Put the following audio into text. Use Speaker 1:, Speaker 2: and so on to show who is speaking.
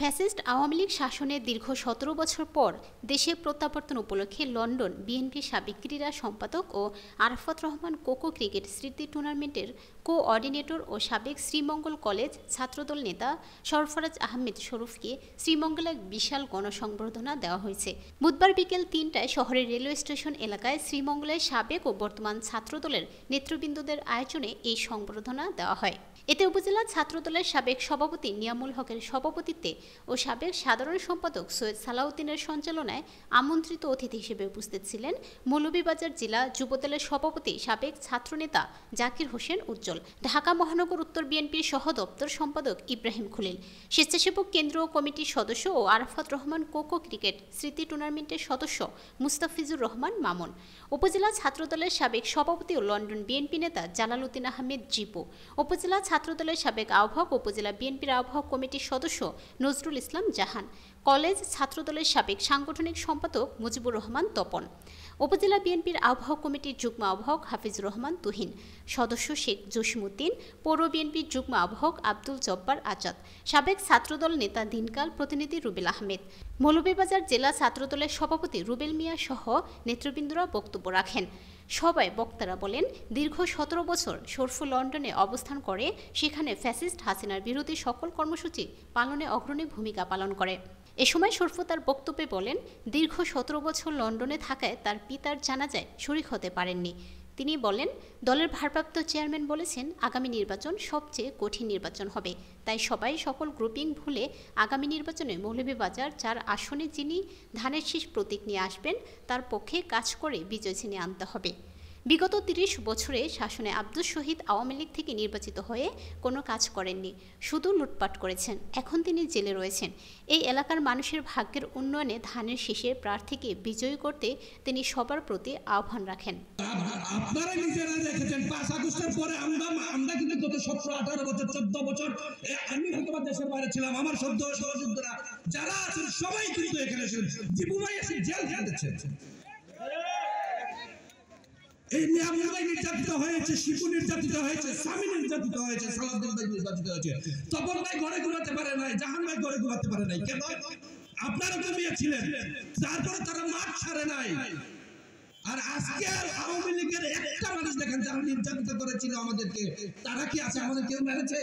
Speaker 1: Fascist Awami League শাসনের দীর্ঘ ১৭ বছর পর দেশে প্রত্যাবর্তন উপলক্ষে লন্ডন বিএনপির সাবেক ক্রীড়া সম্পাদক ও আরাফাত রহমান কোকো ক্রিকেট স্মৃতি টুর্নামেন্টের কোঅর্ডিনেটর ও সাবেক শ্রীমঙ্গল কলেজ ছাত্রদল নেতা সরফরাজ আহমেদ শরীফকে শ্রীমঙ্গলে বিশাল গণসংবর্ধনা দেওয়া হয়েছে। বুধবার বিকেল ৩টায় শহরের রেলওয়ে স্টেশন এলাকায় শ্রীমঙ্গলের সাবেক ও বর্তমান ছাত্রদলের নেতৃবৃন্দদের আয়োজনে এই সংবর্ধনা দেওয়া হয়। এতে উপজেলা ছাত্রদলের সাবেক সভাপতি নিয়ামুল হকের সভাপতিত্বে ও সাবেক সাধারণ সম্পাদক সৈয়দ সালাউদ্দিনের সঞ্চালনায় আমন্ত্রিত অতিথি হিসেবে উপস্থিত ছিলেন মৌলভীবাজার জেলা যুবদলের সভাপতি সাবেক ছাত্রনেতা জাকির হোসেন উজ্জ্বল, ঢাকা মহানগর উত্তর বিএনপির সহ দপ্তর সম্পাদক ইব্রাহিম খলিল, স্বেচ্ছাসেবক কেন্দ্রীয় কমিটির সদস্য ও আরাফাত রহমান কোকো ক্রিকেট স্মৃতি টুর্নামেন্টের সদস্য মুস্তাফিজুর রহমান মামুন, উপজেলা ছাত্রদলের সাবেক সভাপতি ও লন্ডন বিএনপি নেতা জালালউদ্দিন আহমেদ জিপু, উপজেলা ছাত্রদলের সাবেক আহ্বায়ক উপজেলা বিএনপির আহ্বায়ক কমিটির সদস্য নজরুল ইসলাম জাহান, কলেজ ছাত্রদলের সাবেক সাংগঠনিক সম্পাদক মুজিবুর রহমান তপন, উপজেলা বিএনপির আহ্বায়ক কমিটির যুগ্ম আহ্বায়ক হাফিজুর রহমান তুহিন, সদস্য শেখ জসিমউদ্দিন, পৌর বিএনপির যুগ্ম আহ্বায়ক আব্দুল জব্বার আজাদ, সাবেক ছাত্রদল নেতা দিনকাল প্রতিনিধি রুবেল আহমেদ, মৌলভীবাজার জেলা ছাত্রদলের সভাপতি রুবেল মিয়া সহ নেতৃবৃন্দরা বক্তব্য রাখেন। সবাই বক্তারা বলেন, দীর্ঘ ১৭ বছর শরফু লন্ডনে অবস্থান করে সেখানে ফ্যাসিস্ট হাসিনার বিরোধী সকল কর্মসূচি পালনে অগ্রণী ভূমিকা পালন করে। এ সময় শরফু তার বক্তব্যে বলেন, দীর্ঘ ১৭ বছর লন্ডনে থাকায় তার পিতার জানাজায় শরীক হতে পারেননি। তিনি বলেন, দলের ভারপ্রাপ্ত চেয়ারম্যান বলেছেন আগামী নির্বাচন সবচেয়ে কঠিন নির্বাচন হবে, তাই সবাই সকল গ্রুপিং ভুলে আগামী নির্বাচনে মৌলভীবাজার ৪ আসনে যিনি ধানের শীষ প্রতীক নিয়ে আসবেন তার পক্ষে কাজ করে বিজয় ছিনিয়ে আনতে হবে। বিগত ৩০ বছরে শাসনে আব্দুস শহীদ আওয়ামী লীগ থেকে নির্বাচিত হয়ে কোনো কাজ করেননি, শুধু লুটপাট করেছেন। এখন তিনি জেলে রয়েছেন। এই এলাকার মানুষের ভাগ্যের উন্নয়নে ধানের শীষের প্রার্থীকে বিজয়ী করতে তিনি সবার প্রতি আহ্বান রাখেন।
Speaker 2: আপনারা নিজেরা দেখেছেন ৫ আগস্টের পরে আমরা কিন্তু গত ১৭-১৮ বছর ১৪ বছর আমি হয়তো দেশের বাইরে ছিলাম, আমার সহযোদ্ধারা যারা আছেন সবাই কিন্তু এখানে জিবু ভাই এসে জেল খেটেছেন। এই নিয়ামুল ভাই নির্যাতিত হয়েছে, শিপু নির্যাতিত হয়েছে, স্বামী নির্যাতিত হয়েছে, সালাউদ্দিন ভাই নির্যাতিত হয়েছে, তপন ভাই ঘরে ঘুমাতে পারে নাই, জাহান ভাই ঘরে ঘুমাতে পারে নাই। কেন? আপনারা জমিয়েছিলেন, তারপরে তারা মাঠ ছাড়ে নাই। আর আজকে আওয়ামী লীগের একটা মানুষ দেখেন যারা নির্যাতিত করেছিল আমাদেরকে, তারা কি আছে? আমাদের কেউ মেরেছে?